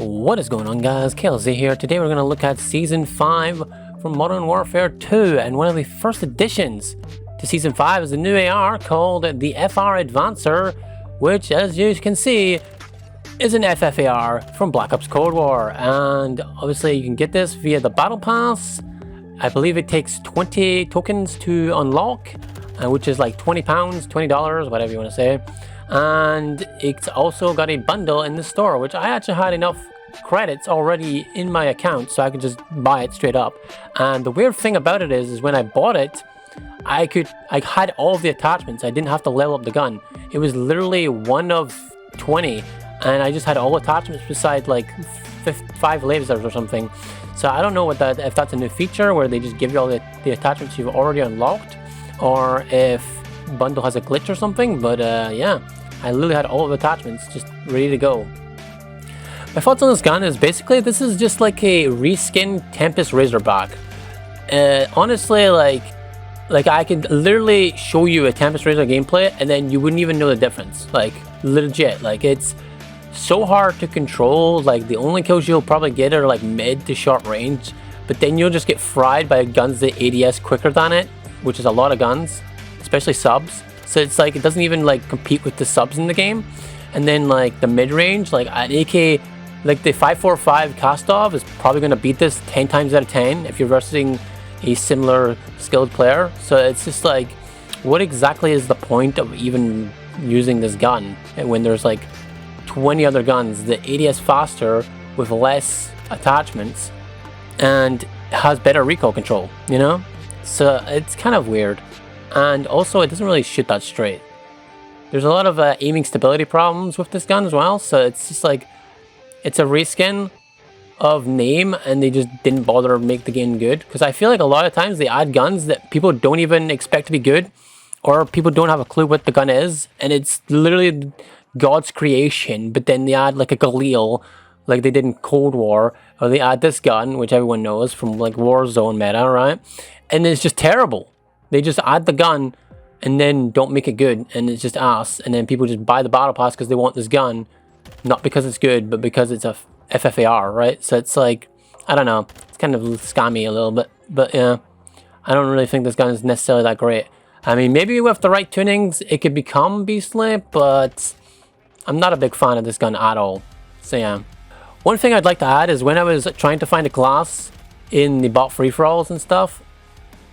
What is going on, guys? KLZ here. Today we're going to look at Season 5 from Modern Warfare 2, and one of the first additions to Season 5 is a new AR called the FFAR Advancer, which, as you can see, is an FFAR from Black Ops Cold War, and obviously you can get this via the Battle Pass. I believe it takes 20 tokens to unlock, which is like £20, $20, whatever you want to say. And it's also got a bundle in the store, which I actually had enough credits already in my account so I could just buy it straight up. And the weird thing about it is when I bought it, I had all of the attachments. I didn't have to level up the gun. It was literally one of 20, and I just had all attachments beside like 5 lasers or something. So I don't know if that's a new feature where they just give you all the attachments you've already unlocked, or if bundle has a glitch or something. But yeah, I literally had all of the attachments just ready to go. My thoughts on this gun is basically this is just like a reskin Tempest Razorback. Honestly, like I could literally show you a Tempest Razor gameplay and then you wouldn't even know the difference. Like legit, like it's so hard to control. Like the only kills you'll probably get are like mid to short range, but then you'll just get fried by guns that ADS quicker than it, which is a lot of guns, especially subs. So it's like it doesn't even like compete with the subs in the game. And then like the mid range, like at AK, like the 545 Kastov is probably going to beat this 10 times out of 10 if you're versing a similar skilled player. So it's just like, what exactly is the point of even using this gun when there's like 20 other guns that ADS faster with less attachments and has better recoil control, you know? So it's kind of weird. And also it doesn't really shoot that straight. There's a lot of aiming stability problems with this gun as well. So it's just like, it's a reskin of name and they just didn't bother to make the game good. Because I feel like a lot of times they add guns that people don't even expect to be good, or people don't have a clue what the gun is, and it's literally God's creation, but then they add like a Galil like they did in Cold War, or they add this gun, which everyone knows from like Warzone meta, right? And it's just terrible. They just add the gun and then don't make it good, and it's just ass. And then people just buy the battle pass because they want this gun, not because it's good, but because it's a FFAR, right? So it's like, I don't know, it's kind of scammy a little bit, but yeah, I don't really think this gun is necessarily that great. I mean, maybe with the right tunings, it could become beastly, but I'm not a big fan of this gun at all. So yeah. One thing I'd like to add is when I was trying to find a class in the bot free-for-alls and stuff,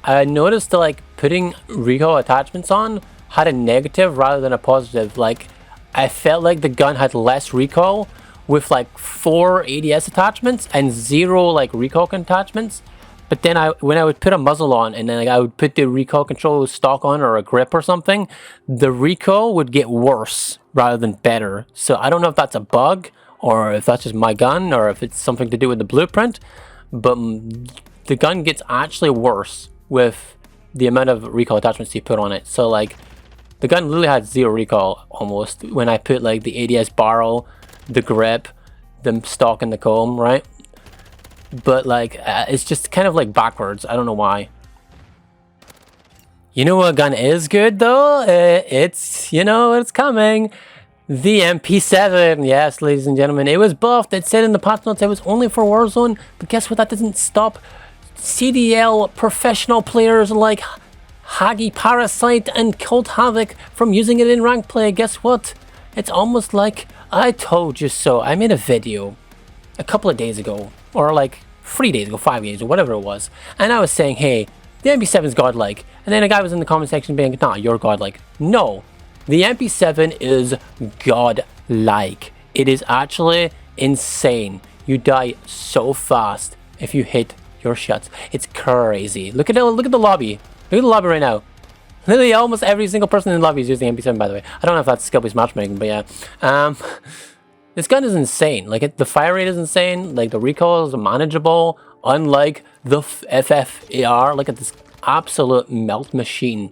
I noticed that like putting recoil attachments on had a negative rather than a positive. Like I felt like the gun had less recoil with like 4 ADS attachments and 0 like recoil attachments. But then when I would put a muzzle on and then like I would put the recoil control stock on, or a grip or something, the recoil would get worse rather than better. So I don't know if that's a bug, or if that's just my gun, or if it's something to do with the blueprint, but the gun gets actually worse with the amount of recoil attachments you put on it. So like the gun literally had 0 recoil almost when I put like the ADS barrel, the grip, the stock, and the comb, right? But like it's just kind of like backwards. I don't know why. You know what gun is good though? It's, you know, it's coming. The MP7. Yes, ladies and gentlemen, it was buffed. It said in the patch notes it was only for Warzone, but guess what? That doesn't stop CDL professional players like Haggy Parasite and Cold Havoc from using it in rank play. Guess what? It's almost like I told you so. I made a video a couple of days ago, or like 3 days ago, 5 days, or whatever it was, and I was saying, hey, the MP7 is godlike, and then a guy was in the comment section being, nah, you're godlike. No, the MP7 is godlike. It is actually insane. You die so fast if you hit your shots. It's crazy. Look at the lobby. Look at the lobby right now. Literally almost every single person in the lobby is using MP7, by the way. I don't know if that's skill-based matchmaking, but yeah. This gun is insane. Like the fire rate is insane. Like the recoil is manageable, unlike the FFAR. Look at this absolute melt machine.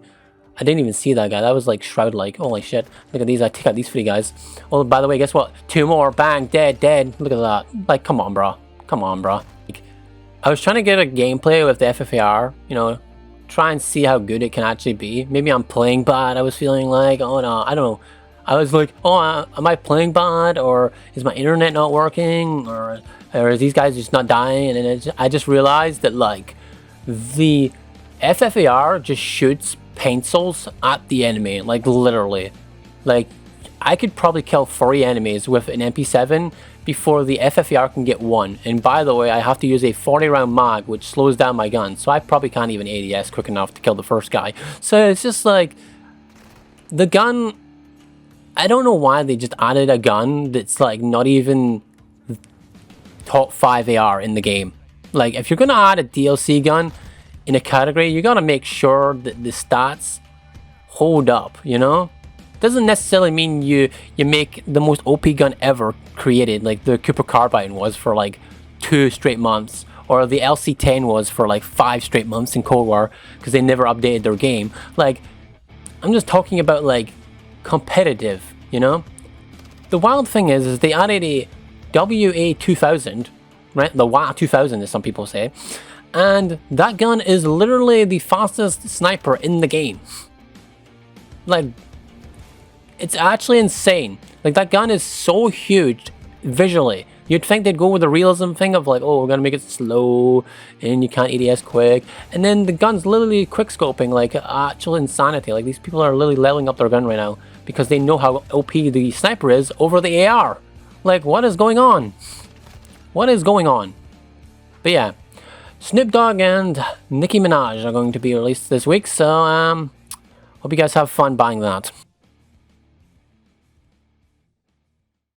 I didn't even see that guy. That was like Shroud like. Holy shit. Look at these. I take out these 3 guys. Oh, by the way, guess what? 2 more. Bang. Dead. Look at that. Like, come on, bro. Come on, bro. Like, I was trying to get a gameplay with the FFAR, you know, try and see how good it can actually be. Maybe I'm playing bad. I was feeling like, oh no, I don't know. I was like, oh, am I playing bad, or is my internet not working, or are these guys just not dying? And then I just realized that like the FFAR just shoots pencils at the enemy, like literally. Like I could probably kill 3 enemies with an MP7 before the FFAR can get 1. And by the way, I have to use a 40 round mag, which slows down my gun, so I probably can't even ADS quick enough to kill the first guy. So it's just like the gun, I don't know why they just added a gun that's like not even top 5 AR in the game. Like if you're gonna add a DLC gun in a category, you gotta make sure that the stats hold up, you know? Doesn't necessarily mean you make the most OP gun ever created, like the Cooper Carbine was for like 2 straight months, or the LC10 was for like 5 straight months in Cold War, because they never updated their game. Like, I'm just talking about like competitive, you know? The wild thing is they added a WA2000, right? The WA2000 as some people say, and that gun is literally the fastest sniper in the game. Like, it's actually insane. Like, that gun is so huge visually. You'd think they'd go with the realism thing of like, oh, we're gonna make it slow and you can't ADS quick. And then the gun's literally quick scoping, like actual insanity. Like, these people are literally leveling up their gun right now because they know how OP the sniper is over the AR. Like, what is going on? What is going on? But yeah, Snoop Dogg and Nicki Minaj are going to be released this week, so hope you guys have fun buying that.